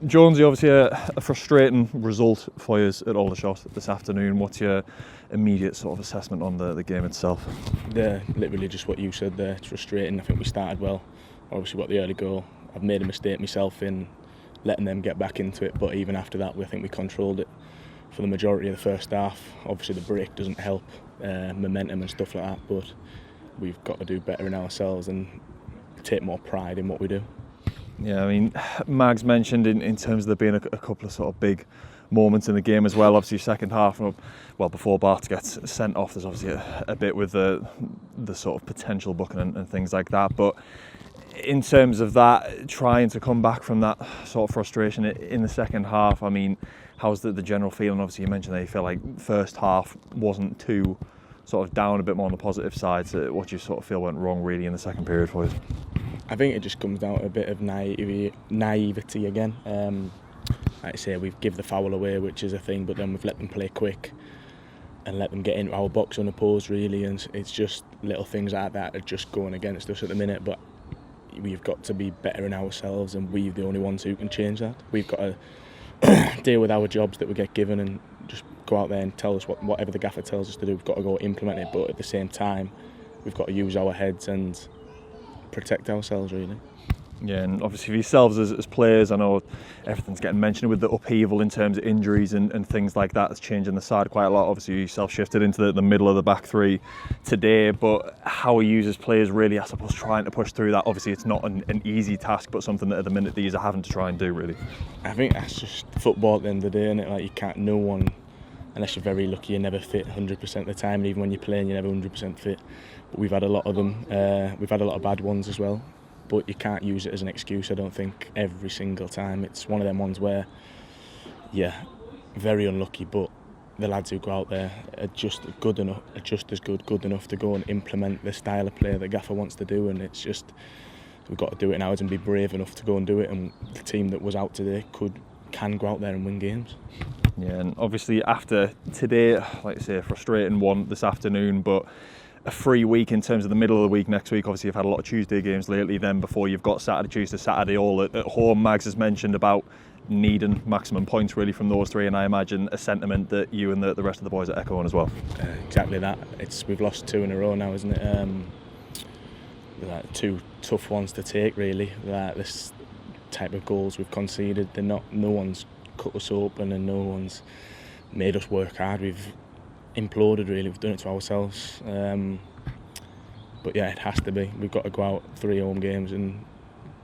Jonesy, obviously a frustrating result for you at Aldershot this afternoon. What's your immediate sort of assessment on the game itself? Literally just what you said there. It's frustrating. I think we started well. Obviously got the early goal. I've made a mistake myself in letting them get back into it, but even after that I think we controlled it for the majority of the first half. Obviously the break doesn't help, momentum and stuff like that, but we've got to do better in ourselves and take more pride in what we do. Yeah, I mean, Mags mentioned in terms of there being a couple of sort of big moments in the game as well. Obviously, second half, well, before Bart gets sent off, there's obviously a bit with the sort of potential booking and things like that. But in terms of that, trying to come back from that sort of frustration in the second half, I mean, how's the general feeling? Obviously, you mentioned that you feel like first half wasn't too sort of down, a bit more on the positive side. So what do you sort of feel went wrong really in the second period for you? I think it just comes down to a bit of naivety again. Like I say, we've give the foul away, which is a thing, but then we've let them play quick and let them get into our box unopposed really, and it's just little things like that are just going against us at the minute. But we've got to be better in ourselves, and we're the only ones who can change that. We've got to deal with our jobs that we get given and just go out there and tell us whatever the gaffer tells us to do. We've got to go implement it, but at the same time we've got to use our heads and protect ourselves really. Yeah, and obviously for yourselves as players, I know everything's getting mentioned with the upheaval in terms of injuries and things like that. It's changing the side quite a lot. Obviously you yourself shifted into the middle of the back three today, but how are you as players really, I suppose, trying to push through that? Obviously it's not an easy task, but something that at the minute these are having to try and do really. I think that's just football at the end of the day, isn't it? Like, you can't, no one, unless you're very lucky, you're never fit 100% of the time, and even when you're playing you're never 100% fit. But we've had a lot of them, we've had a lot of bad ones as well, but you can't use it as an excuse, I don't think, every single time. It's one of them ones where, yeah, very unlucky, but the lads who go out there are just good enough to go and implement the style of play that Gaffer wants to do, and it's just, we've got to do it now and be brave enough to go and do it, and the team that was out today can go out there and win games. Yeah, and obviously after today, like I say, a frustrating one this afternoon, but a free week in terms of the middle of the week next week. Obviously you've had a lot of Tuesday games lately, then before you've got Saturday, Tuesday, Saturday all at home. Mags has mentioned about needing maximum points really from those three, and I imagine a sentiment that you and the rest of the boys are echoing as well. Exactly that. We've lost 2 in a row now, isn't it? Like 2 tough ones to take really. Like this type of goals we've conceded, no one's cut us open and no one's made us work hard. We've imploded really, we've done it to ourselves. But yeah, it has to be. We've got to go out 3 home games and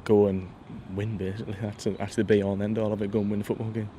go and win basically. That's the be all and end all of it, go and win the football game.